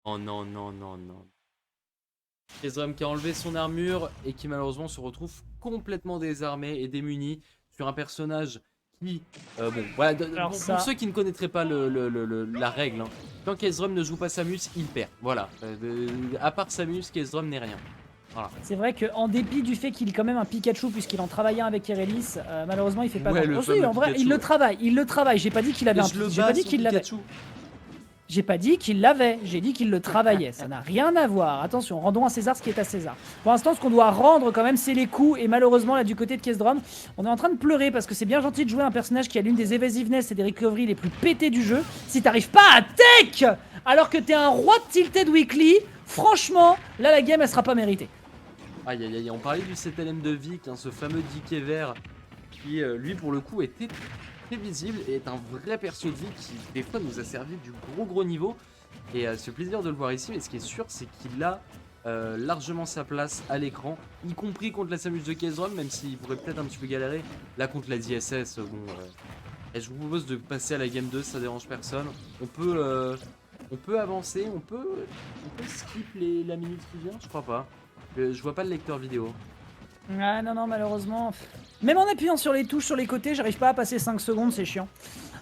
Oh non, non, non, non. Ezreum qui a enlevé son armure et qui malheureusement se retrouve complètement désarmé et démuni sur un personnage qui... bon, voilà, Alors pour ça, ceux qui ne connaîtraient pas la règle, hein, quand Ezreum ne joue pas Samus, il perd. Voilà. À part Samus, Ezreum n'est rien. Voilà. c'est vrai qu'en dépit du fait qu'il est quand même un Pikachu, puisqu'il en travaillait avec Irelis, malheureusement il fait pas Ouais, grand le chose. Oh, si, fameux en vrai, Pikachu. Ouais. il le travaille. J'ai pas dit qu'il avait Mais un je le J'ai pas bats, dit son qu'il l'avait. Pikachu. J'ai pas dit qu'il l'avait, j'ai dit qu'il le travaillait. Ça n'a rien à voir. Attention, rendons à César ce qui est à César. Pour l'instant, ce qu'on doit rendre quand même, c'est les coups. Et malheureusement, là, du côté de Kesdrom, on est en train de pleurer parce que c'est bien gentil de jouer un personnage qui a l'une des evasiveness et des recoveries les plus pétés du jeu. Si t'arrives pas à tech alors que t'es un roi de Tilted Weekly, franchement, là, la game, elle sera pas méritée. Aïe aïe aïe, on parlait du CTLM de Vic, hein, ce fameux Dicky vert qui, lui, pour le coup, était très visible et est un vrai perso de Vic qui, des fois, nous a servi du gros niveau. Et c'est plaisir de le voir ici, mais ce qui est sûr, c'est qu'il a largement sa place à l'écran, y compris contre la Samus de Kesdrom, même s'il pourrait peut-être un petit peu galérer. Là, contre la DSS, bon... et je vous propose de passer à la game 2, ça dérange personne. On peut avancer, on peut skip la minute qui vient, je crois pas. Je vois pas le lecteur vidéo. Ah non, non, malheureusement. Même en appuyant sur les touches sur les côtés, j'arrive pas à passer 5 secondes, c'est chiant.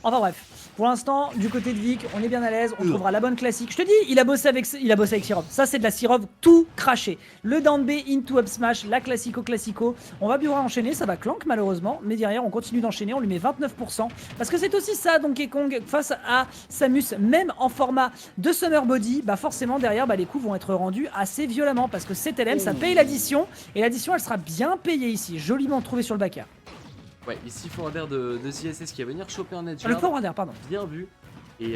Enfin bref, pour l'instant, du côté de Vic, on est bien à l'aise, on trouvera la bonne classique. Je te dis, il a bossé avec Sirov. Ça, c'est de la Sirov tout craché. Le down B into up smash, la classico. On va bien enchaîner, ça va clank malheureusement, mais derrière, on continue d'enchaîner, on lui met 29%. Parce que c'est aussi ça, Donkey Kong, face à Samus, même en format de Summer Body, bah forcément, derrière, bah, les coups vont être rendus assez violemment. Parce que CTLM, ça paye l'addition, et l'addition, elle sera bien payée ici, joliment trouvée sur le backer. Ouais, ici Forwarder de CSS qui va venir choper un edge. Le Forwarder, pardon. Bien vu. Et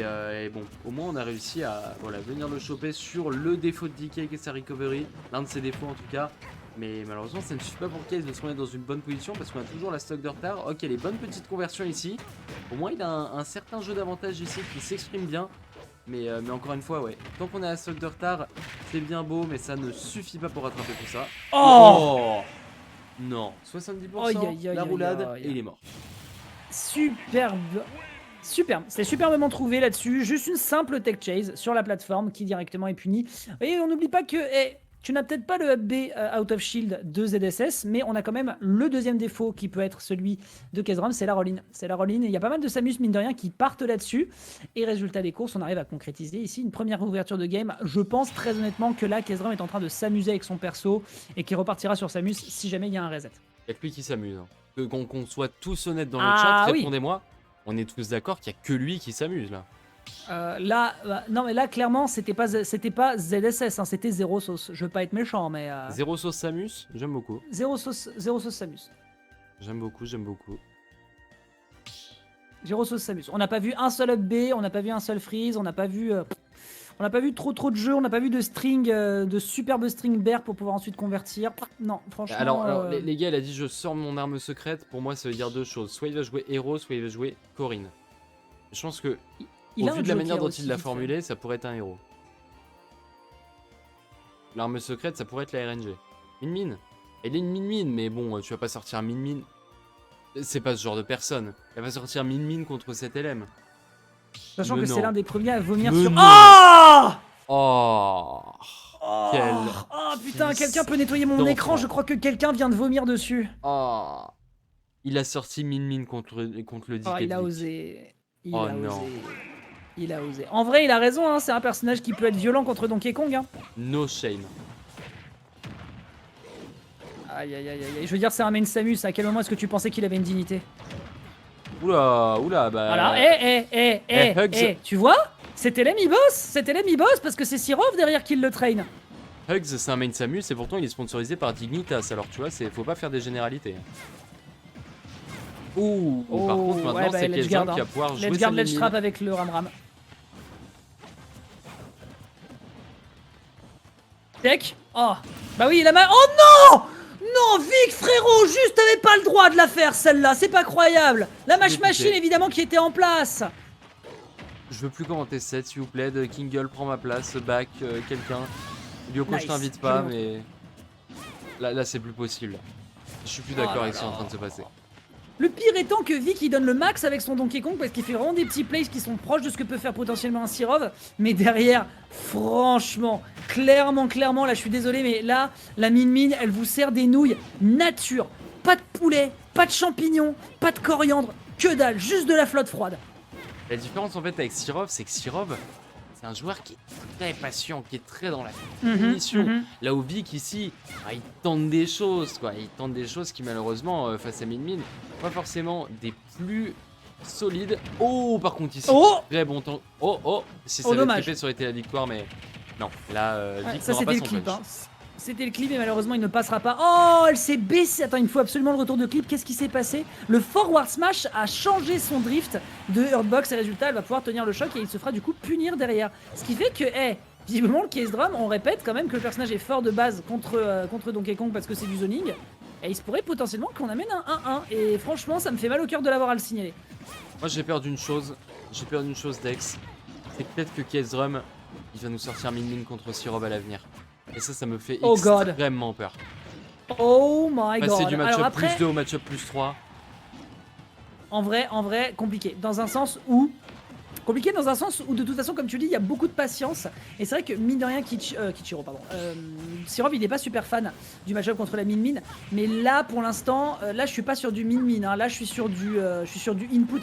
bon, au moins on a réussi à venir le choper sur le défaut de DK qui est sa recovery. L'un de ses défauts en tout cas. Mais malheureusement ça ne suffit pas pour Case de se remettre dans une bonne position parce qu'on a toujours la stock de retard. Ok, les bonnes petites conversions ici. Au moins il a un certain jeu d'avantage ici qui s'exprime bien. Mais encore une fois, ouais, tant qu'on a la stock de retard, c'est bien beau, mais ça ne suffit pas pour rattraper tout ça. Oh Non, 70%, Aïe, aïe, aïe, la aïe, roulade, aïe. et il est mort. Superbe. Superbe, c'était superbement trouvé là-dessus. Juste une simple tech chase sur la plateforme qui directement est punie. Et on n'oublie pas que tu n'as peut-être pas le up B out of shield de ZSS, mais on a quand même le deuxième défaut qui peut être celui de Kesdrom, c'est la roll-in. C'est la roll-in et il y a pas mal de Samus mine de rien qui partent là-dessus. Et résultat des courses, on arrive à concrétiser ici une première ouverture de game. Je pense très honnêtement que là, Kesdrom est en train de s'amuser avec son perso et qui repartira sur Samus si jamais il y a un reset. Il n'y a que lui qui s'amuse. Hein. Qu'on soit tous honnêtes dans le Ah chat, oui. répondez-moi. On est tous d'accord qu'il n'y a que lui qui s'amuse là. Non mais là clairement c'était pas ZSS, hein, c'était Zéro Sauce. Je veux pas être méchant mais Zéro sauce Samus, j'aime beaucoup. Zéro Sauce Samus. J'aime beaucoup, j'aime beaucoup. Zéro Sauce Samus. On n'a pas vu un seul up B, on n'a pas vu un seul freeze, on n'a pas vu trop de jeux, on n'a pas vu de string, de superbe string bear pour pouvoir ensuite convertir. Non, franchement. Alors les gars, il a dit je sors mon arme secrète. Pour moi, ça veut dire deux choses. Soit il va jouer héros, soit il va jouer Corinne. Je pense que, il au a vu un de la joker manière dont aussi, il l'a vite fait. formulé, ça pourrait être un héros. L'arme secrète, ça pourrait être la RNG. Min-min. Elle est une min-min, mais bon, tu vas pas sortir min-min. C'est pas ce genre de personne. Elle va sortir min-min contre cette LM. Sachant Mais que non. c'est l'un des premiers à vomir Mais sur. non. Ah Oh, Oh, quel oh putain, fils quelqu'un peut nettoyer mon d'enfant. écran, je crois que quelqu'un vient de vomir dessus. Oh. Il a sorti min-min contre le DK. Oh, il a osé. Il Oh a non. osé. Il a osé. En vrai, il a raison, hein, c'est un personnage qui peut être violent contre Donkey Kong. Hein. No shame. Aïe, aïe, aïe, aïe. Je veux dire, c'est un main Samus. À quel moment est-ce que tu pensais qu'il avait une dignité? Oula, oula, bah... Voilà, Hugs. tu vois? C'était l'ami boss. C'était l'ami boss parce que c'est Sirov derrière qui le traîne. Hugs, c'est un main Samus et pourtant il est sponsorisé par Dignitas. Alors tu vois, faut pas faire des généralités. Ouh, par contre maintenant ouais, bah, c'est Ledge quelqu'un Guard, qui va hein. pouvoir jouer Ledge sa Guard, Ledge mine. Trap avec le Ram. Tech. Oh. Bah oui, il a mal. Oh non! Non, Vic, frérot, juste t'avais pas le droit de la faire celle-là, c'est pas croyable. La match machine évidemment qui était en place. Je veux plus commenter cette s'il vous plaît. De Kingle prend ma place, back, quelqu'un. Lyoko, Nice. je t'invite pas, mais là c'est plus possible. Je suis plus d'accord avec ce qui est en train de se passer. Le pire étant que Vic il donne le max avec son Donkey Kong parce qu'il fait vraiment des petits plays qui sont proches de ce que peut faire potentiellement un Sirov. Mais derrière, franchement, clairement, là je suis désolé, mais là, la Min elle vous sert des nouilles nature. Pas de poulet, pas de champignons, pas de coriandre, que dalle, juste de la flotte froide. La différence en fait avec Sirov, c'est que Sirov, c'est un joueur qui est très patient, qui est très dans la finition. Là où Vic ici, il tente des choses, quoi. Il tente des choses qui malheureusement, face à Min, pas forcément des plus solides. Oh, par contre ici, très bon temps. Si ça avait trippé, ça aurait été la victoire, mais non. Là, Vic ça n'aura pas c'était son le clip, punch. hein. C'était le clip et malheureusement il ne passera pas. Oh, elle s'est baissée. Attends, il me faut absolument le retour de clip. Qu'est-ce qui s'est passé? Le forward smash a changé son drift de Hurtbox et résultat, elle va pouvoir tenir le choc et il se fera du coup punir derrière. Ce qui fait que, visiblement le case drum, on répète quand même que le personnage est fort de base contre Donkey Kong parce que c'est du zoning. Et il se pourrait potentiellement qu'on amène un 1-1. Et franchement, ça me fait mal au cœur de l'avoir à le signaler. Moi j'ai peur d'une chose, Dex. C'est peut-être que case drum, il va nous sortir Min contre Sirov à l'avenir. Et ça me fait extrêmement peur. Oh my god. Passer du match-up après, plus 2 au match-up plus 3. En vrai, compliqué. Dans un sens où de toute façon, comme tu dis, il y a beaucoup de patience. Et c'est vrai que mine de rien, Kichiro, pardon. Sirov, il n'est pas super fan du match-up contre la Min. Mais là, pour l'instant, là, je suis pas sur du Min. Hein. Là, je suis sur du input.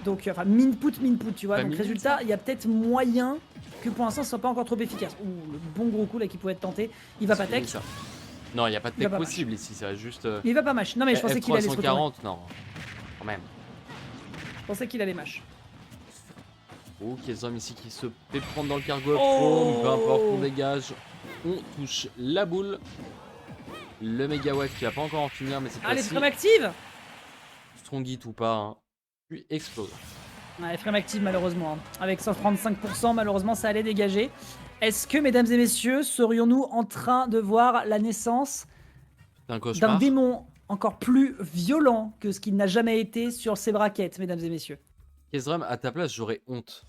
Donc, enfin, minput, tu vois. Pas donc, résultat, il y a peut-être moyen que pour l'instant, ce soit pas encore trop efficace. Ouh, le bon gros coup là qui pourrait être tenté. Il va pas tech. Non, il n'y a pas de tech possible ici, ça va juste. Il va pas mash. Non, mais je pensais qu'il allait se retourner. 340, non. Quand même. Je pensais qu'il allait mash. Oh, Kezom ici qui se fait prendre dans le cargo of foam. Peu importe, on dégage. On touche la boule. Le mégawatt qui va pas encore en finir, mais c'est pas les frames actives. Strong hit ou pas, hein. Puis explose. Les frames actives malheureusement. Hein. Avec 135%, malheureusement, ça allait dégager. Est-ce que, mesdames et messieurs, serions-nous en train de voir la naissance d'un démon encore plus violent que ce qu'il n'a jamais été sur ses braquettes, mesdames et messieurs? Kezram, à ta place, j'aurais honte.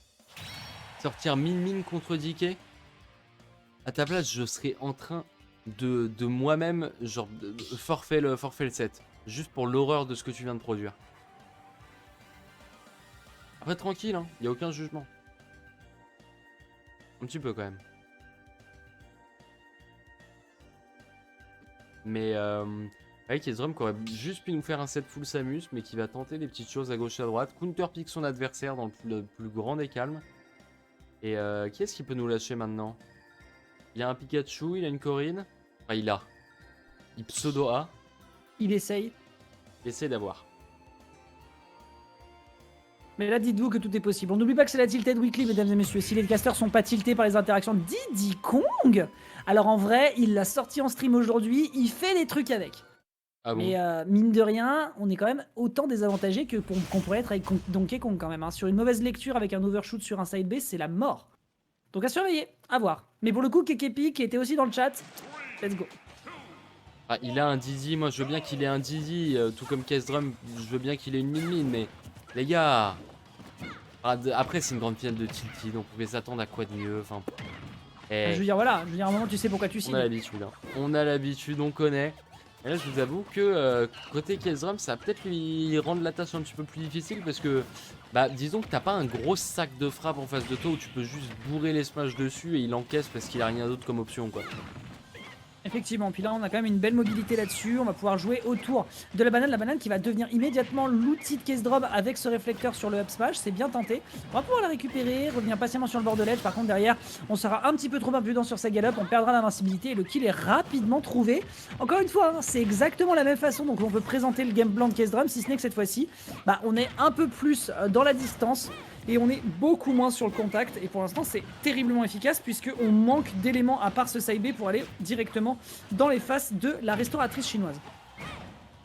Sortir Min contre DK. À ta place, je serais en train de moi-même, genre, forfait le set. Juste pour l'horreur de ce que tu viens de produire. Après, tranquille, hein, y a aucun jugement. Un petit peu quand même. Mais avec Kezram qui aurait juste pu nous faire un set full Samus, mais qui va tenter des petites choses à gauche et à droite. Counterpick son adversaire dans le plus grand des calmes. Et qui est-ce qui peut nous lâcher maintenant? Il a un Pikachu, il a une Corine. Enfin, il pseudo-A. Il essaye. Il essaye d'avoir. Mais là, dites-vous que tout est possible. On n'oublie pas que c'est la Tilted Weekly, mesdames et messieurs. Si les casters sont pas tiltés par les interactions de Diddy Kong, alors en vrai, il l'a sorti en stream aujourd'hui, il fait des trucs avec. Ah bon? Mais mine de rien, on est quand même autant désavantagé que qu'on pourrait être avec Donkey Kong quand même. Hein. Sur une mauvaise lecture avec un overshoot sur un side B, c'est la mort. Donc à surveiller, à voir. Mais pour le coup, Kekepi, qui était aussi dans le chat, let's go. Ah, il a un Dizzy, moi je veux bien qu'il ait un Dizzy, tout comme Kezram, je veux bien qu'il ait une Min, mais les gars... Après c'est une grande finale de Tilty, donc on pouvait s'attendre à quoi de mieux, enfin... Je veux dire, voilà, à un moment tu sais pourquoi tu signes. On a l'habitude, hein. On a l'habitude, on connaît. Et là je vous avoue que côté Kezram, ça va peut-être lui rendre la tâche un petit peu plus difficile, parce que... Bah disons que t'as pas un gros sac de frappe en face de toi où tu peux juste bourrer les smash dessus et il encaisse parce qu'il a rien d'autre comme option, quoi. Effectivement, puis là on a quand même une belle mobilité là-dessus, on va pouvoir jouer autour de la banane qui va devenir immédiatement l'outil de case drop avec ce réflecteur sur le up smash, c'est bien tenté. On va pouvoir la récupérer, revenir patiemment sur le bord de l'edge, par contre derrière on sera un petit peu trop imprudent sur sa galop, on perdra l'invincibilité et le kill est rapidement trouvé. Encore une fois, hein, c'est exactement la même façon donc on peut présenter le game plan de case drum, si ce n'est que cette fois-ci, bah, on est un peu plus dans la distance. Et on est beaucoup moins sur le contact et pour l'instant c'est terriblement efficace puisqu'on manque d'éléments à part ce side B pour aller directement dans les faces de la restauratrice chinoise.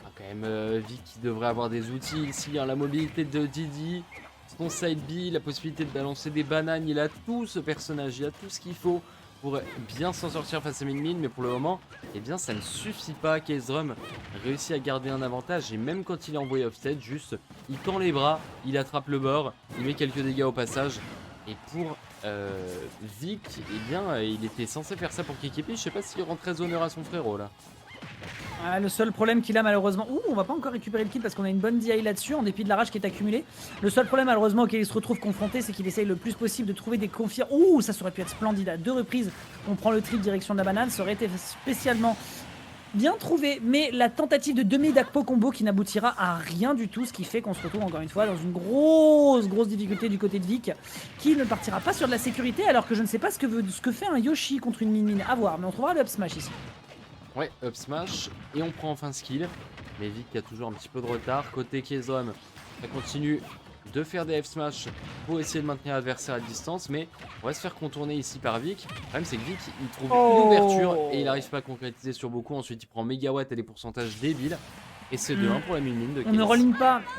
Ah, quand même Vic qui devrait avoir des outils ici, hein, la mobilité de Diddy, son side B, la possibilité de balancer des bananes, il a tout ce personnage, il a tout ce qu'il faut pour bien s'en sortir face à Min, mais pour le moment, eh bien ça ne suffit pas. Kezram réussit à garder un avantage et même quand il est envoyé offset, juste il tend les bras, il attrape le bord, il met quelques dégâts au passage. Et pour Vic, eh bien il était censé faire ça pour Kekepi, je sais pas s'il rend très honneur à son frérot là. Ah, le seul problème qu'il a malheureusement... Ouh, on va pas encore récupérer le kill parce qu'on a une bonne DI là-dessus, en dépit de la rage qui est accumulée. Le seul problème malheureusement auquel il se retrouve confronté, c'est qu'il essaye le plus possible de trouver des confirmes. Ouh, ça aurait pu être splendide. À 2 reprises, on prend le trip direction de la banane. Ça aurait été spécialement bien trouvé. Mais la tentative de demi-Dakpo combo qui n'aboutira à rien du tout. Ce qui fait qu'on se retrouve encore une fois dans une grosse difficulté du côté de Vic. Qui ne partira pas sur de la sécurité alors que je ne sais pas ce que fait un Yoshi contre une Min-Min. À voir, mais on trouvera le up smash ici. Ouais, up smash, et on prend enfin skill. Mais Vic qui a toujours un petit peu de retard. Côté Kezom, ça continue de faire des F smash pour essayer de maintenir l'adversaire à distance. Mais on va se faire contourner ici par Vic. Le problème, c'est que Vic, il trouve une ouverture et il n'arrive pas à concrétiser sur beaucoup. Ensuite, il prend Megawatt et des pourcentages débiles. Et c'est 2-1 pour la Min-Min de On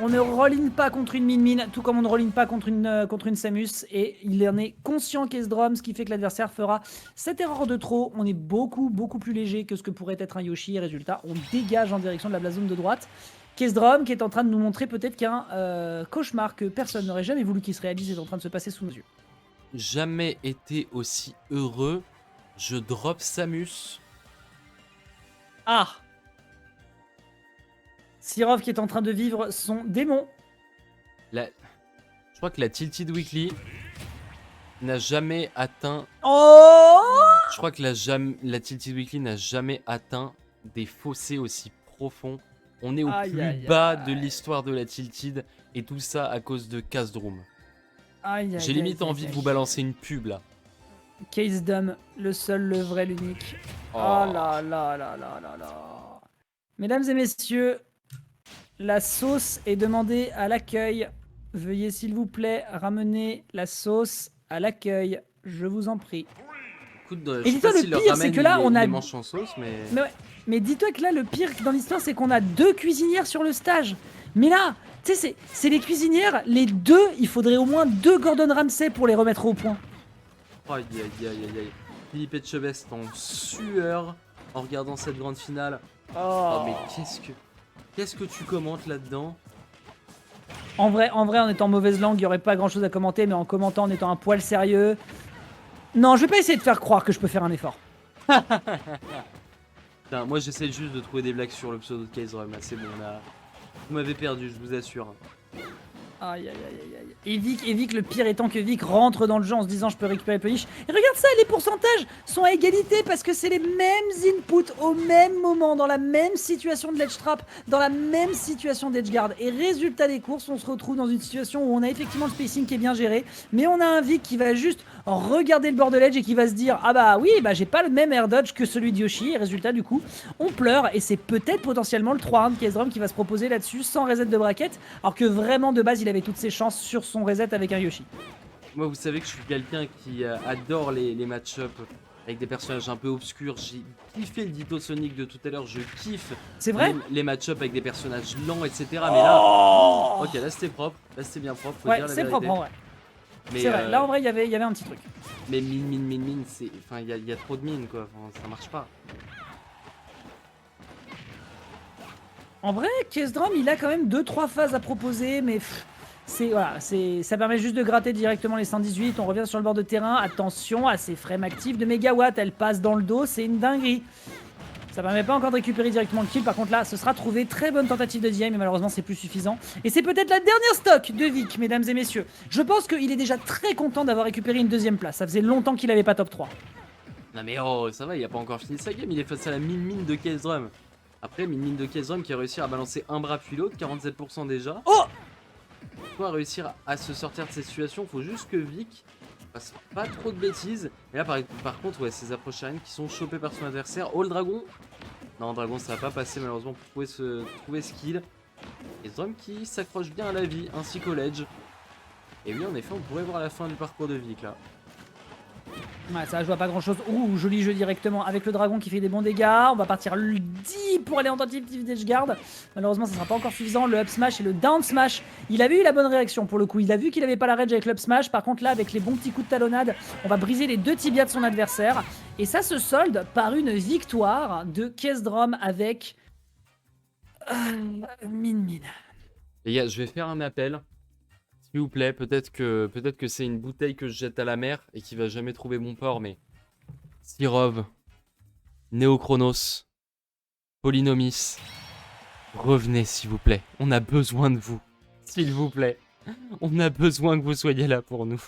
ne rolline pas contre une Min-Min, tout comme on ne rolline pas contre une Samus. Et il en est conscient qu'Esdrom, ce qui fait que l'adversaire fera cette erreur de trop. On est beaucoup plus léger que ce que pourrait être un Yoshi. Et résultat, on dégage en direction de la Blazone de droite. Kesdrom qui est en train de nous montrer peut-être qu'un cauchemar que personne n'aurait jamais voulu qu'il se réalise est en train de se passer sous nos yeux. Jamais été aussi heureux. Je drop Samus. Ah! Sirov qui est en train de vivre son démon. Je crois que la Tilted Weekly n'a jamais atteint... Oh! Je crois que la Tilted Weekly n'a jamais atteint des fossés aussi profonds. On est au plus bas de l'histoire de la Tilted et tout ça à cause de Kazdrum. J'ai limite envie de vous balancer une pub là. Kazdrum, le seul, le vrai, l'unique. Oh là là là là là là. Mesdames et messieurs, la sauce est demandée à l'accueil. Veuillez s'il vous plaît ramener la sauce à l'accueil. Je vous en prie. Écoute, je sais pas s'il leur ramène les manches en sauce, mais... Mais dis-toi que là, le pire dans l'histoire, c'est qu'on a 2 cuisinières sur le stage. Mais là, tu sais, c'est les cuisinières, les 2, il faudrait au moins 2 Gordon Ramsay pour les remettre au point. Aïe aïe aïe aïe aïe. Philippe Etchebest en sueur en regardant cette grande finale. Oh mais qu'est-ce que tu commentes là-dedans? En vrai, en étant mauvaise langue, il n'y aurait pas grand-chose à commenter, mais en commentant, en étant un poil sérieux... Non, je vais pas essayer de faire croire que je peux faire un effort. Putain, moi j'essaie juste de trouver des blagues sur le pseudo de Kaizrum, là c'est bon, là. Vous m'avez perdu, je vous assure. Aïe aïe aïe aïe. Et Vic, le pire étant que Vic rentre dans le jeu en se disant je peux récupérer Punish. Et regarde ça, les pourcentages sont à égalité parce que c'est les mêmes inputs au même moment, dans la même situation de ledge trap, dans la même situation d'edge guard. Et résultat des courses, on se retrouve dans une situation où on a effectivement le spacing qui est bien géré, mais on a un Vic qui va juste regarder le bord de l'edge et qui va se dire ah bah oui, bah j'ai pas le même air dodge que celui de Yoshi. Et résultat du coup, on pleure et c'est peut-être potentiellement le 3-1 de Kazdrum qui va se proposer là-dessus sans reset de bracket, alors que vraiment de base il avait toutes ses chances sur son reset avec un Yoshi. Moi vous savez que je suis quelqu'un qui adore les match-up avec des personnages un peu obscurs. J'ai kiffé le Ditto Sonic de tout à l'heure, je kiffe. C'est vrai les match-up avec des personnages lents, etc. Mais là, ok, là c'était propre, là c'était bien propre. Faut ouais, dire la c'est propre en vrai. C'est vrai, là en vrai il y avait un petit truc. Mais mine, c'est, enfin il y a trop de mines quoi, enfin, ça marche pas. En vrai, Kazdrum il a quand même 2-3 phases à proposer, mais voilà, ça permet juste de gratter directement les 118. On revient sur le bord de terrain. Attention à ces frames actifs de Megawatt. Elle passe dans le dos. C'est une dinguerie. Ça permet pas encore de récupérer directement le kill. Par contre, là, ce sera trouvé. Très bonne tentative de DI, mais malheureusement, c'est plus suffisant. Et c'est peut-être la dernière stock de Vic, mesdames et messieurs. Je pense qu'il est déjà très content d'avoir récupéré une 2ème place. Ça faisait longtemps qu'il avait pas top 3. Non mais oh, ça va, il a pas encore fini sa game. Il est face à la mine de Kazdrum. Après, mine de Kazdrum qui a réussi à balancer un bras puis l'autre, 47% déjà. Oh! Pour réussir à se sortir de cette situation, faut juste que Vic fasse pas trop de bêtises. Et là, par contre, ouais, ces approches aériennes qui sont chopées par son adversaire. Oh, le dragon! Non, dragon, ça va pas passer malheureusement pour trouver ce kill. Et Kazdrum qui s'accroche bien à la vie, ainsi qu'au ledge. Et oui, en effet, on pourrait voir la fin du parcours de Vic là. Ouais, ça je vois pas grand chose. Ouh, joli jeu directement avec le dragon qui fait des bons dégâts. On va partir le 10 pour aller en tentative d'edge guard. Malheureusement, ça sera pas encore suffisant. Le up smash et le down smash. Il avait eu la bonne réaction pour le coup. Il a vu qu'il avait pas la rage avec le up smash. Par contre, là, avec les bons petits coups de talonnade, on va briser les 2 tibias de son adversaire. Et ça se solde par une victoire de Kazdrum avec. Min. Les gars, je vais faire un appel. S'il vous plaît, peut-être que c'est une bouteille que je jette à la mer et qui va jamais trouver bon port, mais Sirov, Néochronos, Polynomis, revenez s'il vous plaît. On a besoin de vous. S'il vous plaît. On a besoin que vous soyez là pour nous.